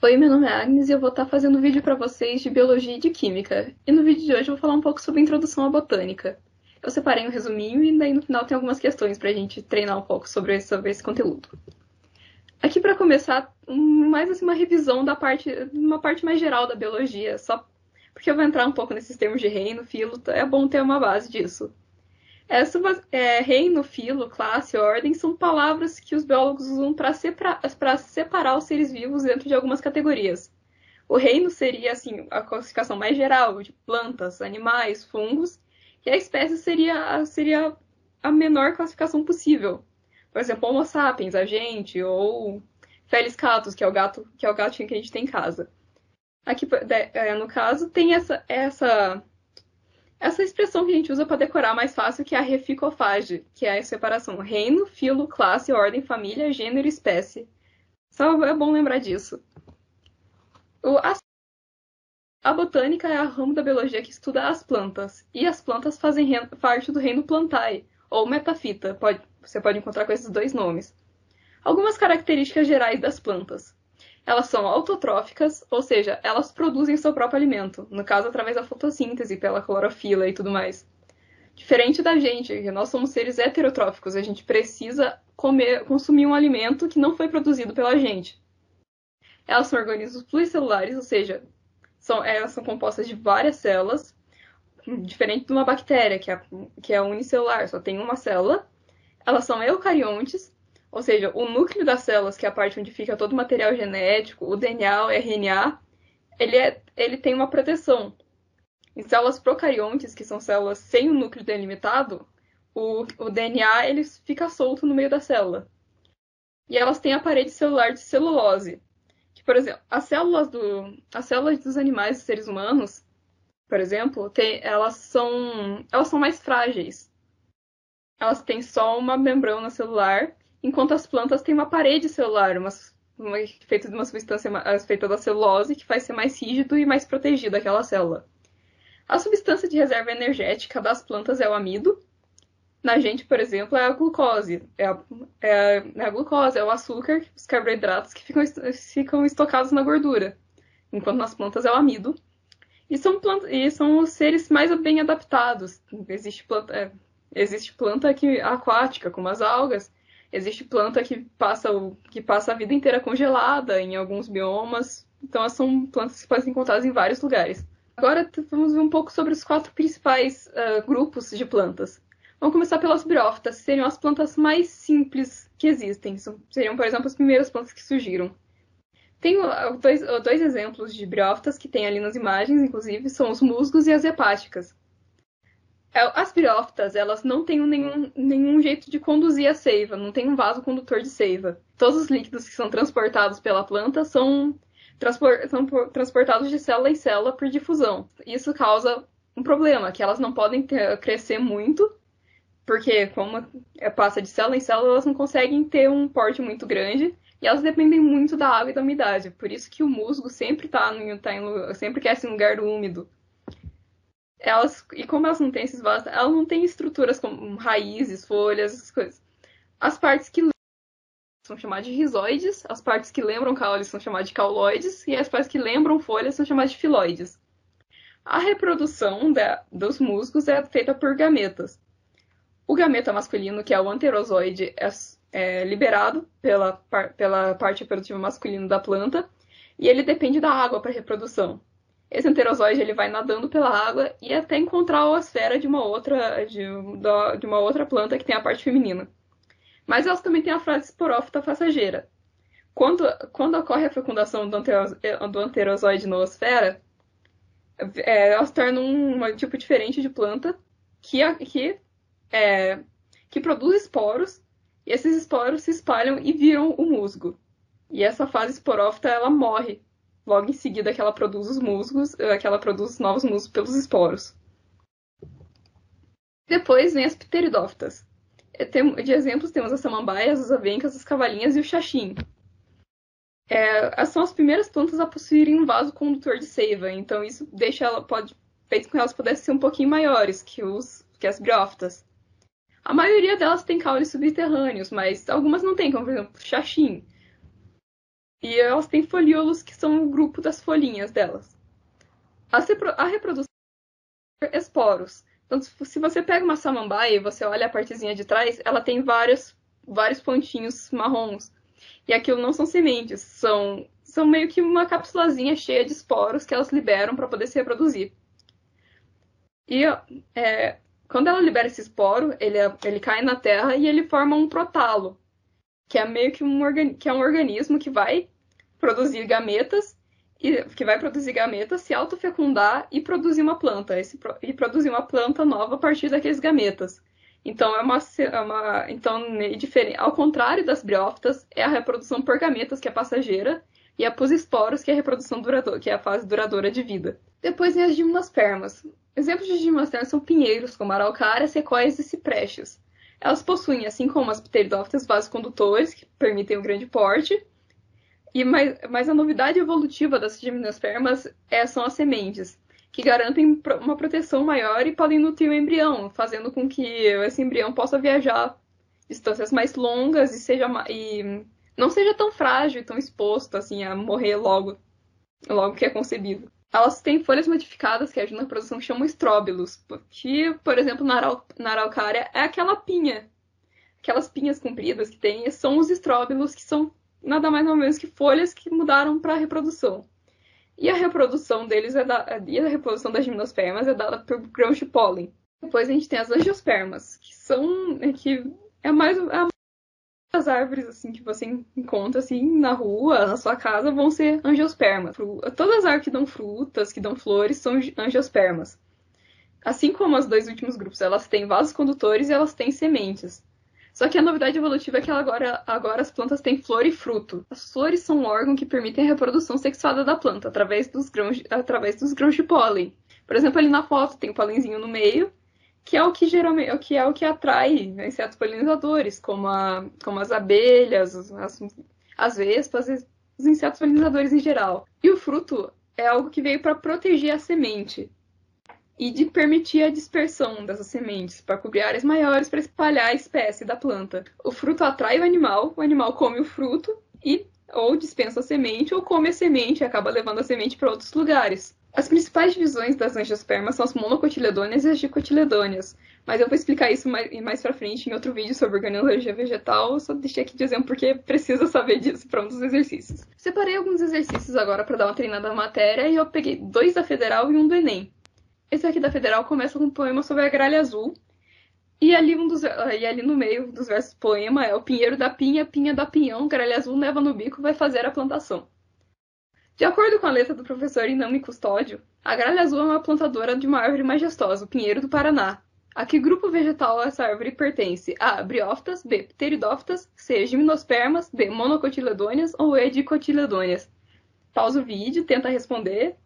Oi, meu nome é Agnes e eu vou estar fazendo um vídeo para vocês de biologia e de química. E no vídeo de hoje eu vou falar um pouco sobre a introdução à botânica. Eu separei um resuminho e daí no final tem algumas questões para a gente treinar um pouco sobre esse conteúdo. Aqui para começar, mais assim, uma revisão uma parte mais geral da biologia, só porque eu vou entrar um pouco nesses termos de reino, filo, é bom ter uma base disso. Reino, filo, classe, ordem são palavras que os biólogos usam para separar os seres vivos dentro de algumas categorias. O reino seria assim a classificação mais geral de plantas, animais, fungos, e a espécie seria a menor classificação possível. Por exemplo, Homo sapiens, a gente, ou Felis catus, que é o gatinho que a gente tem em casa. Aqui, no caso, tem essa expressão que a gente usa para decorar mais fácil, que é a reficofage, que é a separação reino, filo, classe, ordem, família, gênero e espécie. Só é bom lembrar disso. A botânica é o ramo da biologia que estuda as plantas, e as plantas fazem parte do reino Plantae, ou metafita, você pode encontrar com esses dois nomes. Algumas características gerais das plantas. Elas são autotróficas, ou seja, elas produzem seu próprio alimento, no caso através da fotossíntese, pela clorofila e tudo mais. Diferente da gente, que nós somos seres heterotróficos, a gente precisa consumir um alimento que não foi produzido pela gente. Elas são organismos pluricelulares, ou seja, elas são compostas de várias células, diferente de uma bactéria, que é unicelular, só tem uma célula. Elas são eucariontes, ou seja, o núcleo das células, que é a parte onde fica todo o material genético, o DNA, o RNA, ele tem uma proteção. Em células procariontes, que são células sem o núcleo delimitado, o DNA ele fica solto no meio da célula. E elas têm a parede celular de celulose. Que, por exemplo, as células dos animais e seres humanos, por exemplo, elas são mais frágeis. Elas têm só uma membrana celular, enquanto as plantas têm uma parede celular, feita de uma substância feita da celulose, que faz ser mais rígido e mais protegido aquela célula. A substância de reserva energética das plantas é o amido. Na gente, por exemplo, é a glucose. A glucose, é o açúcar, os carboidratos que ficam estocados na gordura. Enquanto nas plantas é o amido. E são os seres mais bem adaptados. Existe planta aquática, como as algas. Existe planta que passa a vida inteira congelada em alguns biomas. Então, elas são plantas que podem ser encontradas em vários lugares. Agora vamos ver um pouco sobre os quatro principais grupos de plantas. Vamos começar pelas briófitas, que seriam as plantas mais simples que existem. Seriam, por exemplo, as primeiras plantas que surgiram. Tem dois exemplos de briófitas que tem ali nas imagens, inclusive, são os musgos e as hepáticas. As briófitas, elas não têm nenhum jeito de conduzir a seiva, não tem um vaso condutor de seiva. Todos os líquidos que são transportados pela planta são transportados de célula em célula por difusão. Isso causa um problema, que elas não podem crescer muito, porque como passa de célula em célula, elas não conseguem ter um porte muito grande, e elas dependem muito da água e da umidade. Por isso que o musgo sempre sempre quer ser um lugar úmido. E como elas não têm esses vasos, elas não têm estruturas como raízes, folhas, essas coisas. As partes que são chamadas de rizoides, as partes que lembram caule são chamadas de cauloides, e as partes que lembram folhas são chamadas de filoides. A reprodução dos musgos é feita por gametas. O gameta masculino, que é o anterozoide, é liberado pela parte reprodutiva masculina da planta, e ele depende da água para reprodução. Esse anterozoide ele vai nadando pela água e até encontrar a esfera de uma outra planta que tem a parte feminina. Mas elas também têm a fase esporófita passageira. Quando ocorre a fecundação do anterozoide na esfera, elas tornam um tipo diferente de planta que produz esporos, e esses esporos se espalham e viram o musgo. E essa fase esporófita ela morre. Logo em seguida que ela produz os musgos, que ela produz novos musgos pelos esporos. Depois vem as pteridófitas. De exemplos temos as samambaias, as avencas, as cavalinhas e o xaxim. São as primeiras plantas a possuírem um vaso condutor de seiva, então isso fez com que elas pudessem ser um pouquinho maiores que as briófitas. A maioria delas tem caules subterrâneos, mas algumas não têm, como por exemplo o xaxim. E elas têm folíolos, que são o grupo das folhinhas delas. A reprodução é esporos. Então, se você pega uma samambaia e você olha a partezinha de trás, ela tem vários pontinhos marrons. E aquilo não são sementes, são meio que uma cápsulazinha cheia de esporos que elas liberam para poder se reproduzir. E quando ela libera esse esporo, ele cai na terra e ele forma um prótalo, que é meio que um organismo que vai produzir gametas, se autofecundar e produzir uma planta, e produzir uma planta nova a partir daqueles gametas. Então, ao contrário das briófitas, é a reprodução por gametas que é passageira, e é por esporos que é a reprodução duradoura, que é a fase duradoura de vida. Depois vem as gimnospermas. Exemplos de gimnospermas são pinheiros, como araucárias, sequoias e ciprestes. Elas possuem, assim como as pteridófitas, vasos condutores, que permitem um grande porte, mas a novidade evolutiva das gimnospermas são as sementes, que garantem uma proteção maior e podem nutrir o embrião, fazendo com que esse embrião possa viajar distâncias mais longas e não seja tão frágil e tão exposto assim, a morrer logo que é concebido. Elas têm folhas modificadas que ajudam na produção, que chamam estróbilos, que, por exemplo, na araucária é aquelas pinhas compridas que tem, são os estróbilos, que são nada mais ou menos que folhas que mudaram para a reprodução. E a reprodução a reprodução das gimnospermas é dada por grãos de pólen. Depois a gente tem as angiospermas, que é mais as árvores assim que você encontra assim na rua, na sua casa, vão ser angiospermas. Todas as árvores que dão frutas, que dão flores, são angiospermas. Assim como os dois últimos grupos, elas têm vasos condutores e elas têm sementes. Só que a novidade evolutiva é que agora as plantas têm flor e fruto. As flores são um órgão que permitem a reprodução sexuada da planta, através dos grãos de pólen. Por exemplo, ali na foto tem o pólenzinho no meio, que é o que atrai insetos polinizadores, como as abelhas, as vespas, os insetos polinizadores em geral. E o fruto é algo que veio para proteger a semente e de permitir a dispersão dessas sementes, para cobrir áreas maiores para espalhar a espécie da planta. O fruto atrai o animal come o fruto ou dispensa a semente, ou come a semente e acaba levando a semente para outros lugares. As principais divisões das angiospermas são as monocotiledôneas e as dicotiledôneas, mas eu vou explicar isso mais pra frente em outro vídeo sobre organologia vegetal, eu só deixei aqui de exemplo porque precisa saber disso para um dos exercícios. Separei alguns exercícios agora para dar uma treinada na matéria e eu peguei 2 da Federal e 1 do Enem. Esse aqui da Federal começa com um poema sobre a gralha azul, e ali no meio dos versos do poema é: o pinheiro da pinha, pinha da pinhão, gralha azul neva no bico, vai fazer a plantação. De acordo com a letra do professor Inami Custódio, a gralha azul é uma plantadora de uma árvore majestosa, o pinheiro do Paraná. A que grupo vegetal essa árvore pertence? A. Briófitas, B. Pteridófitas, C. Gimnospermas, D. Monocotiledôneas ou E. Dicotiledôneas. Pausa o vídeo, tenta responder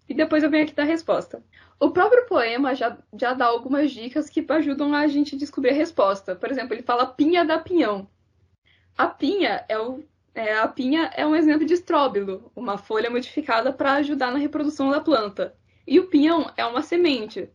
e depois eu venho aqui dar a resposta. O próprio poema já dá algumas dicas que ajudam a gente a descobrir a resposta. Por exemplo, ele fala pinha da pinhão. A pinha é um exemplo de estróbilo, uma folha modificada para ajudar na reprodução da planta. E o pinhão é uma semente.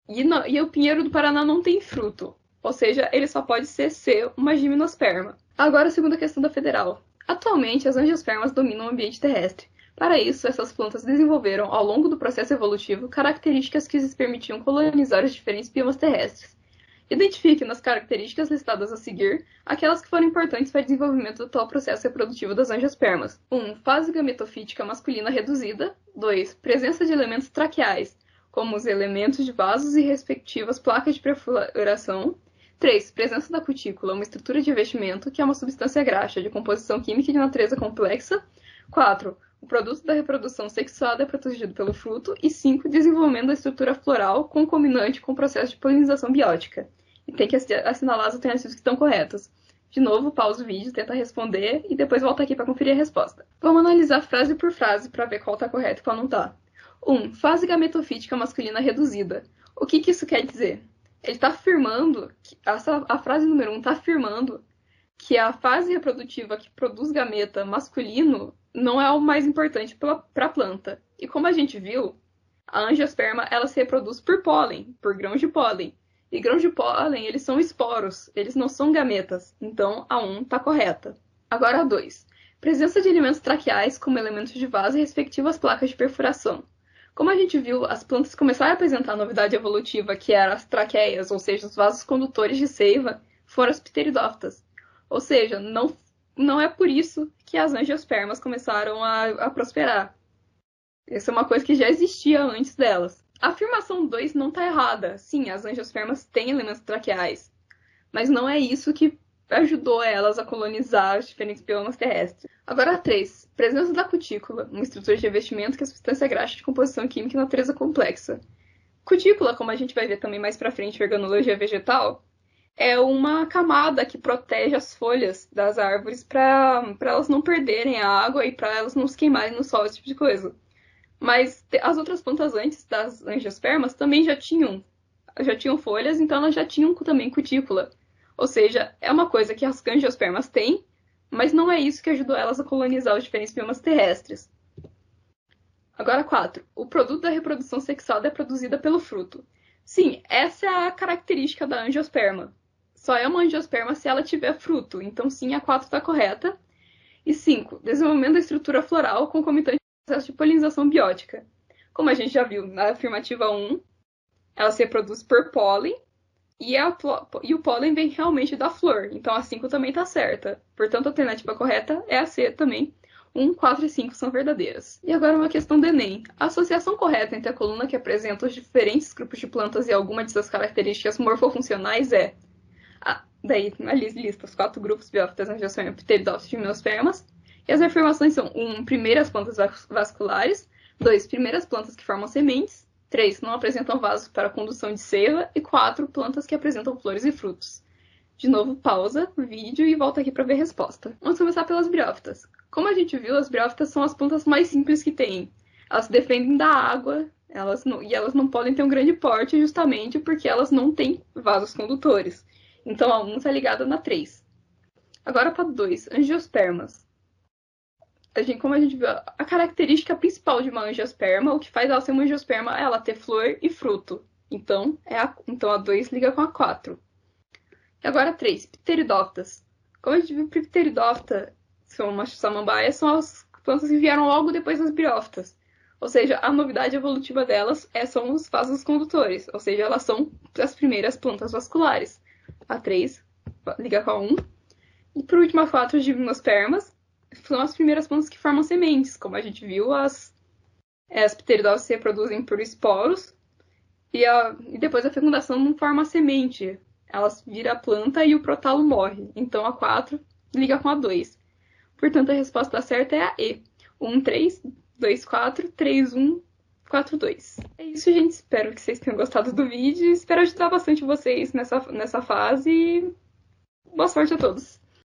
E o pinheiro do Paraná não tem fruto, ou seja, ele só pode ser uma gimnosperma. Agora a segunda questão da Federal. Atualmente, as angiospermas dominam o ambiente terrestre. Para isso, essas plantas desenvolveram, ao longo do processo evolutivo, características que lhes permitiam colonizar os diferentes biomas terrestres. Identifique nas características listadas a seguir aquelas que foram importantes para o desenvolvimento do atual processo reprodutivo das angiospermas. 1. Fase gametofítica masculina reduzida. 2. Presença de elementos traqueais, como os elementos de vasos e respectivas placas de perfuração. 3. Presença da cutícula, uma estrutura de revestimento, que é uma substância graxa de composição química e de natureza complexa. 4. O produto da reprodução sexuada é protegido pelo fruto. E 5. Desenvolvimento da estrutura floral concomitante com o processo de polinização biótica. E tem que assinalar as alternativas que estão corretas. De novo, pausa o vídeo, tenta responder e depois volta aqui para conferir a resposta. Vamos analisar frase por frase para ver qual está correto e qual não está. 1. Fase gametofítica masculina reduzida. O que isso quer dizer? Ele está afirmando, a frase número 1 está afirmando que a fase reprodutiva que produz gameta masculino não é o mais importante para a planta. E como a gente viu, a angiosperma ela se reproduz por pólen, por grãos de pólen. E grãos de pólen, eles são esporos, eles não são gametas. Então, a 1 está correta. Agora a 2. Presença de elementos traqueais como elementos de vaso e respectivas placas de perfuração. Como a gente viu, as plantas começaram a apresentar a novidade evolutiva, que eram as traqueias, ou seja, os vasos condutores de seiva, foram as pteridófitas. Ou seja, não é por isso que as angiospermas começaram a prosperar. Isso é uma coisa que já existia antes delas. A afirmação 2 não está errada. Sim, as angiospermas têm elementos traqueais, mas não é isso que ajudou elas a colonizar os diferentes biomas terrestres. Agora, 3. Presença da cutícula, uma estrutura de revestimento que é substância graxa de composição química e natureza complexa. Cutícula, como a gente vai ver também mais pra frente em organologia vegetal, é uma camada que protege as folhas das árvores para elas não perderem a água e para elas não se queimarem no sol, esse tipo de coisa. Mas as outras plantas antes das angiospermas também já tinham folhas, então elas já tinham também cutícula. Ou seja, é uma coisa que as angiospermas têm, mas não é isso que ajudou elas a colonizar os diferentes biomas terrestres. Agora 4. O produto da reprodução sexual é produzida pelo fruto. Sim, essa é a característica da angiosperma. Só é uma angiosperma se ela tiver fruto, então sim, a 4 está correta. E 5. Desenvolvimento da estrutura floral concomitante ao processo de polinização biótica. Como a gente já viu na afirmativa 1, ela se reproduz por pólen, e o pólen vem realmente da flor, então a 5 também está certa. Portanto, a alternativa correta é a C também. 1, 4 e 5 são verdadeiras. E agora uma questão do Enem. A associação correta entre a coluna que apresenta os diferentes grupos de plantas e alguma de suas características morfofuncionais é... daí, na lista, os 4 grupos: biófitas, angiospermas, pteridófitas e gimnospermas. E as afirmações são: 1. Primeiras plantas vasculares. 2. Primeiras plantas que formam sementes. 3. Não apresentam vasos para condução de seiva. E 4. Plantas que apresentam flores e frutos. De novo, pausa o vídeo e volta aqui para ver a resposta. Vamos começar pelas briófitas. Como a gente viu, as briófitas são as plantas mais simples que tem. Elas se defendem da água, e elas não podem ter um grande porte justamente porque elas não têm vasos condutores. Então a 1 está ligada na 3. Agora para 2, angiospermas. Como a gente viu, a característica principal de uma angiosperma, o que faz ela ser uma angiosperma, é ela ter flor e fruto. Então a 2 liga com a 4. E agora 3, pteridófitas. Como a gente viu, pteridófita, são uma samambaia, são as plantas que vieram logo depois das briófitas. Ou seja, a novidade evolutiva delas são os vasos condutores, ou seja, elas são as primeiras plantas vasculares. A 3 liga com a 1. E por último, a 4, gimnospermas, são as primeiras plantas que formam sementes. Como a gente viu, as pteridófitas se reproduzem por esporos e depois da fecundação não forma a semente. Elas viram a planta e o prótalo morre. Então a 4 liga com a 2. Portanto, a resposta certa é a E. 1, 3, 2, 4, 3, 1, 4, 2. É isso, gente. Espero que vocês tenham gostado do vídeo. Espero ajudar bastante vocês nessa fase. Boa sorte a todos!